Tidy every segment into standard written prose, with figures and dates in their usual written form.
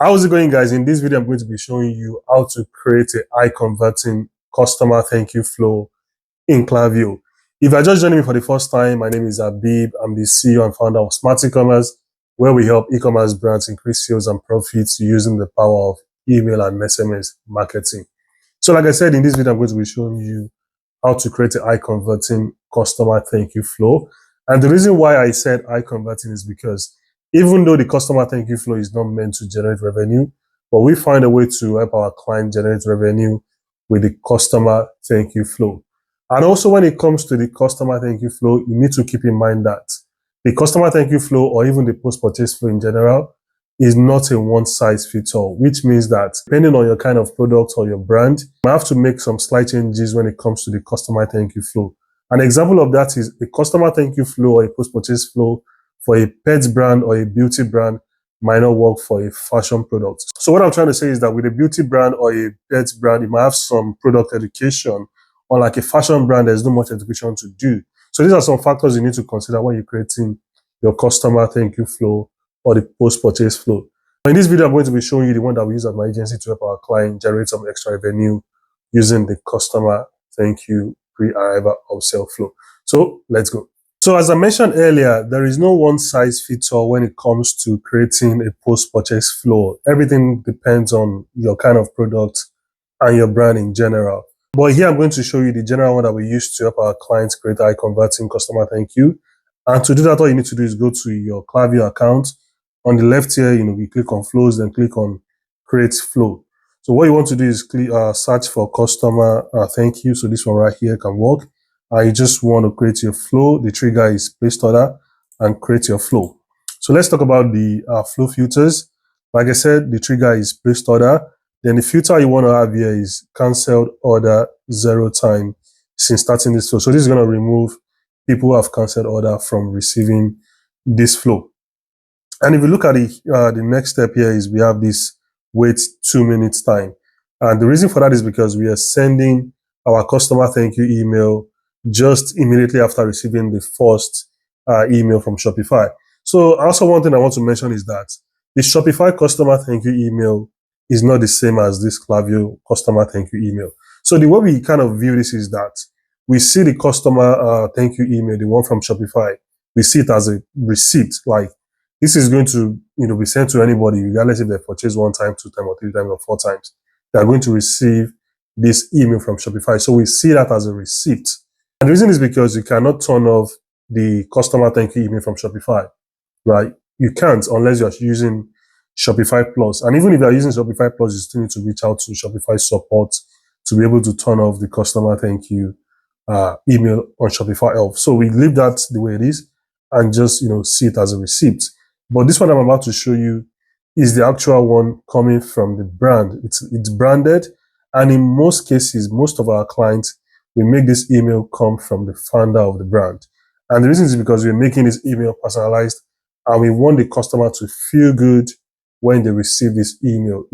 How's it going, guys? In this video, I'm going to be showing you how to create a high converting customer thank you flow in Klaviyo. If you're just joining me for the first time, my name is Habib. I'm the CEO and founder of Smart E-commerce, where we help e-commerce brands increase sales and profits using the power of email and SMS marketing. So like I said, in this video, I'm going to be showing you how to create a high converting customer thank you flow. And the reason why I said high converting is because even though the customer thank you flow is not meant to generate revenue, but we find a way to help our client generate revenue with the customer thank you flow. And also when it comes to the customer thank you flow, you need to keep in mind that the customer thank you flow or even the post-purchase flow in general is not a one-size-fits-all, which means that depending on your kind of product or your brand, you might have to make some slight changes when it comes to the customer thank you flow. An example of that is a customer thank you flow or a post-purchase flow for a pet brand or a beauty brand might not work for a fashion product. So what I'm trying to say is that with a beauty brand or a pet brand, you might have some product education, or like a fashion brand, there's not much education to do. So these are some factors you need to consider when you're creating your customer thank you flow or the post-purchase flow. In this video, I'm going to be showing you the one that we use at my agency to help our client generate some extra revenue using the customer thank you pre-arrival upsell flow. So let's go. So as I mentioned earlier, there is no one size fits all when it comes to creating a post-purchase flow. Everything depends on your kind of product and your brand in general. But here I'm going to show you the general one that we use to help our clients create high converting customer thank you. And to do that, all you need to do is go to your klaviyo account. On the left here, you click on flows, then click on create flow. So what you want to do is click, search for customer thank you. So this one right here can work. You just want to create your flow. The trigger is placed order and create your flow. So let's talk about the flow filters. Like I said, the trigger is placed order. Then the filter you want to have here is canceled order 0 time since starting this flow. So this is going to remove people who have canceled order from receiving this flow. And if you look at the next step here is we have this wait 2 minutes time. And the reason for that is because we are sending our customer thank you email just immediately after receiving the first email from Shopify. So also one thing I want to mention is that the Shopify customer thank you email is not the same as this Klaviyo customer thank you email. So the way we kind of view this is that we see the customer thank you email, the one from Shopify, we see it as a receipt. Like this is going to be sent to anybody, regardless if they purchase 1 time, 2 times, or 3 times, or 4 times. They are going to receive this email from Shopify. So we see that as a receipt. And the reason is because you cannot turn off the customer thank you email from Shopify, right? You can't unless you're using Shopify Plus. And even if you're using Shopify Plus, you still need to reach out to Shopify support to be able to turn off the customer thank you email on Shopify Help. So we leave that the way it is and just, see it as a receipt. But this one I'm about to show you is the actual one coming from the brand. It's branded. And in most cases, most of our clients, we make this email come from the founder of the brand. And the reason is because we're making this email personalized and we want the customer to feel good when they receive this email.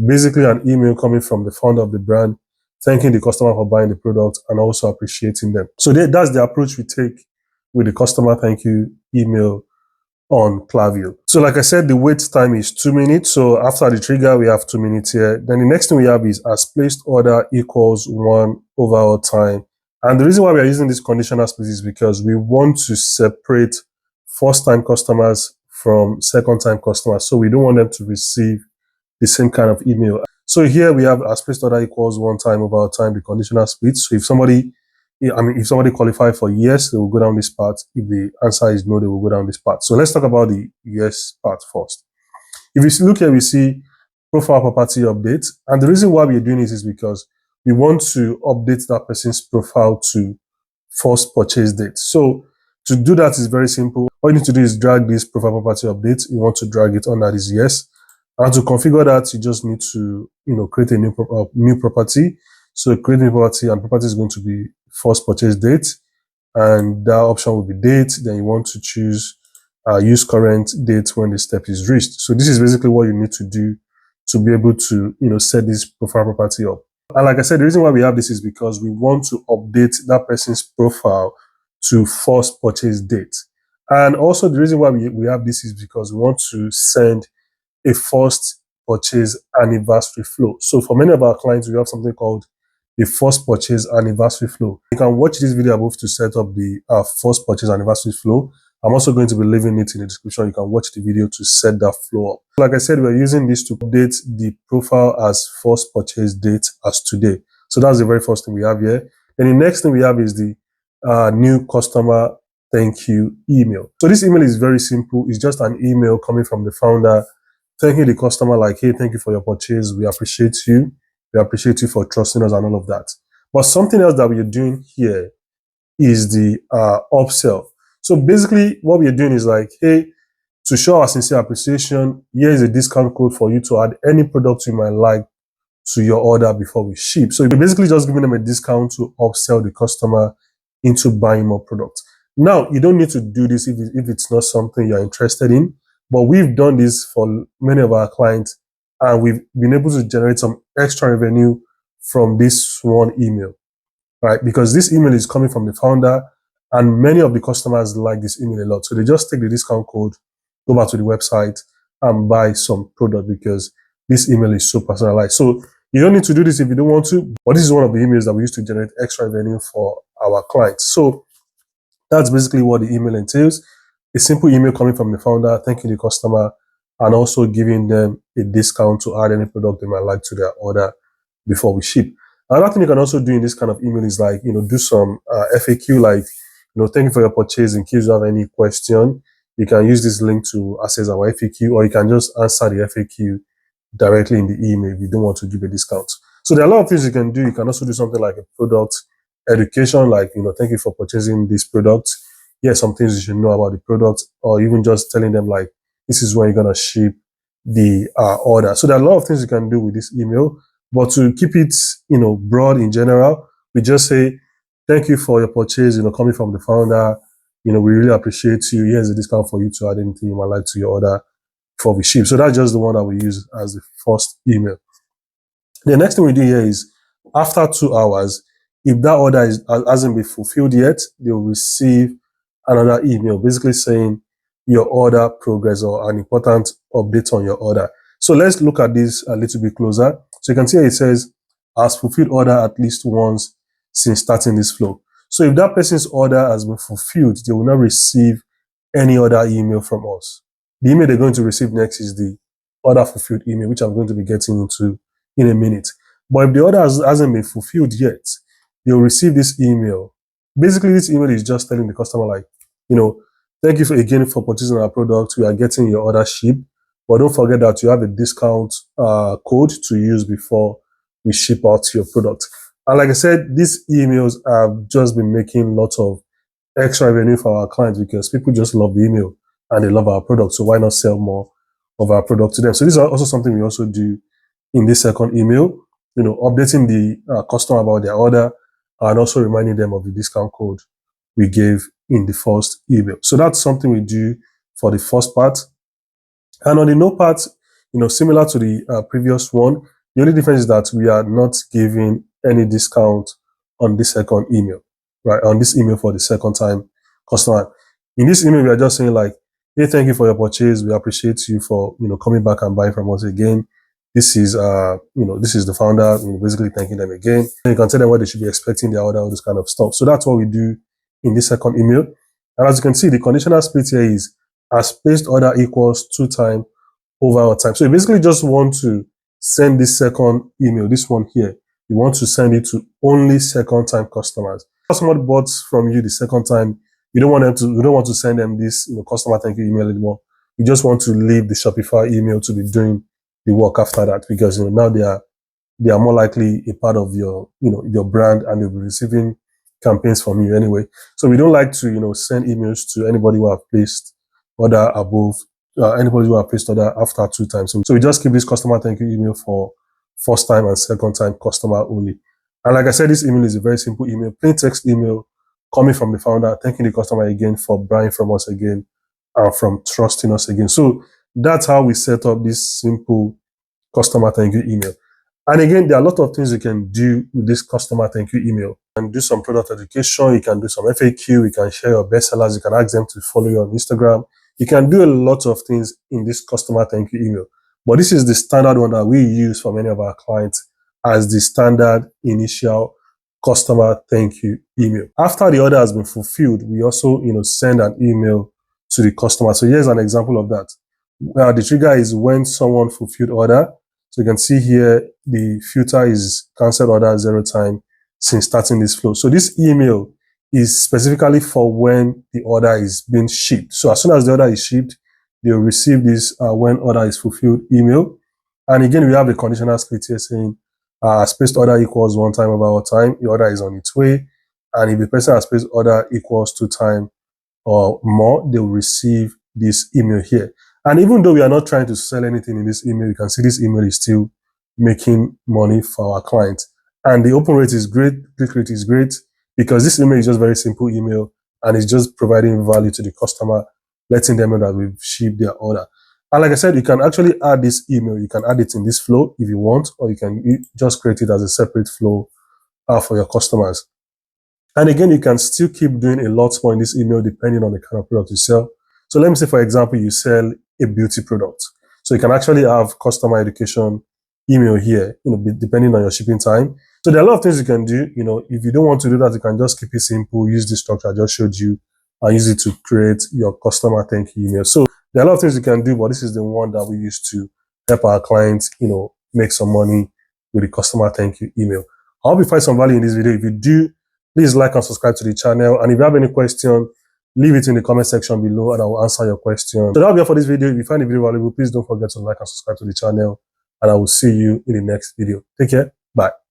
Basically an email coming from the founder of the brand, thanking the customer for buying the product and also appreciating them. So that's the approach we take with the customer thank you email on Klaviyo. So like I said, the wait time is 2 minutes. So after the trigger, we have 2 minutes here. Then the next thing we have is as placed order equals 1 overall time. And the reason why we are using this conditional split is because we want to separate first-time customers from second-time customers. So we don't want them to receive the same kind of email. So here we have as placed order equals 1 time overall time, the conditional split. So if somebody qualifies for yes, they will go down this path. If the answer is no, they will go down this path. So let's talk about the yes part first. If you look here, we see profile property update. And the reason why we're doing this is because we want to update that person's profile to first purchase date. So to do that is very simple. All you need to do is drag this profile property update. You want to drag it under this yes. And to configure that, you just need to, create a new property. So create a new property, and property is going to be first purchase date, and that option will be date. Then you want to choose use current date when the step is reached. So this is basically what you need to do to be able to set this profile property up. And like I said, the reason why we have this is because we want to update that person's profile to first purchase date. And also the reason why we have this is because we want to send a first purchase anniversary flow. So for many of our clients, we have something called the first purchase anniversary flow. You can watch this video above to set up the first purchase anniversary flow. I'm also going to be leaving it in the description. You can watch the video to set that flow up. Like I said, we're using this to update the profile as first purchase date as today. So that's the very first thing we have here. And the next thing we have is the new customer thank you email. So this email is very simple. It's just an email coming from the founder, thanking the customer like, hey, thank you for your purchase. We appreciate you. We appreciate you for trusting us and all of that. But something else that we're doing here is the upsell. So basically what we're doing is like, hey, to show our sincere appreciation, here is a discount code for you to add any product you might like to your order before we ship. So you're basically just giving them a discount to upsell the customer into buying more products. Now, you don't need to do this if it's not something you're interested in, but we've done this for many of our clients and we've been able to generate some extra revenue from this one email, right? Because this email is coming from the founder and many of the customers like this email a lot. So they just take the discount code, go back to the website and buy some product because this email is so personalized. So you don't need to do this if you don't want to, but this is one of the emails that we use to generate extra revenue for our clients. So that's basically what the email entails. A simple email coming from the founder, thanking the customer, and also giving them a discount to add any product they might like to their order before we ship. Another thing you can also do in this kind of email is like, do some FAQ, like, thank you for your purchase. In case you have any question, you can use this link to access our FAQ, or you can just answer the FAQ directly in the email if you don't want to give a discount. So there are a lot of things you can do. You can also do something like a product education, like, thank you for purchasing this product. Here's some things you should know about the product, or even just telling them like, this is when you're going to ship the order. So there are a lot of things you can do with this email, but to keep it, broad in general, we just say, thank you for your purchase, coming from the founder. We really appreciate you. Here's a discount for you to add anything you might like to your order before we ship. So that's just the one that we use as the first email. The next thing we do here is after 2 hours, if that order hasn't been fulfilled yet, they'll receive another email basically saying your order progress or an important update on your order. So let's look at this a little bit closer. So you can see it says, has fulfilled order at least once since starting this flow. So if that person's order has been fulfilled, they will not receive any other email from us. The email they're going to receive next is the order fulfilled email, which I'm going to be getting into in a minute. But if the order hasn't been fulfilled yet, you'll receive this email. Basically, this email is just telling the customer like, thank you again for purchasing our product. We are getting your order shipped, but don't forget that you have a discount code to use before we ship out your product. And like I said, these emails have just been making lots of extra revenue for our clients because people just love the email and they love our product. So why not sell more of our product to them? So this is also something we also do in this second email, updating the customer about their order and also reminding them of the discount code we gave in the first email. So that's something we do for the first part. And on the no part, similar to the previous one, the only difference is that we are not giving any discount on this second email, right? On this email for the second time customer. In this email, we are just saying like, hey, thank you for your purchase. We appreciate you for, coming back and buying from us again. This is, this is the founder, basically thanking them again. And you can tell them what they should be expecting their order, all this kind of stuff. So that's what we do in this second email. And as you can see, the conditional split here is as placed order equals 2 times over time. So you basically just want to send this second email, this one here. You want to send it to only second time customers. If someone bought from you the second time, you don't want to send them this customer thank you email anymore. You just want to leave the Shopify email to be doing the work after that, because now they are more likely a part of your your brand and they'll be receiving campaigns from you anyway. So we don't like to send emails to anybody who have placed order above anybody who have placed order after 2 times. So we just keep this customer thank you email for first time and second time customer only. And like I said, this email is a very simple email, plain text email coming from the founder, thanking the customer again for buying from us again and from trusting us again. So that's how we set up this simple customer thank you email. And again, there are a lot of things you can do with this customer thank you email. You can do some product education, you can do some FAQ, you can share your bestsellers, you can ask them to follow you on Instagram. You can do a lot of things in this customer thank you email. But this is the standard one that we use for many of our clients as the standard initial customer thank you email. After the order has been fulfilled, we also, send an email to the customer. So here's an example of that. The trigger is when someone fulfilled order. So you can see here, the filter is cancelled order 0 time since starting this flow. So this email is specifically for when the order is being shipped. So as soon as the order is shipped, they'll receive this when order is fulfilled email. And again, we have the conditional split here saying spaced order equals 1 time over time. The order is on its way. And if the person has spaced order equals 2 times or more, they will receive this email here. And even though we are not trying to sell anything in this email, you can see this email is still making money for our client. And the open rate is great, click rate is great, because this email is just very simple email and it's just providing value to the customer, letting them know that we've shipped their order. And like I said, you can actually add this email. You can add it in this flow if you want, or you can just create it as a separate flow for your customers. And again, you can still keep doing a lot more in this email depending on the kind of product you sell. So let me say, for example, you sell a beauty product. So you can actually have customer education email here, depending on your shipping time. So there are a lot of things you can do. If you don't want to do that, you can just keep it simple, use the structure I just showed you, and use it to create your customer thank you email. So there are a lot of things you can do, but this is the one that we use to help our clients, make some money with the customer thank you email. I hope you find some value in this video. If you do, please like and subscribe to the channel. And if you have any question, leave it in the comment section below and I will answer your question. So that'll be all for this video. If you find the video valuable, please don't forget to like and subscribe to the channel. And I will see you in the next video. Take care. Bye.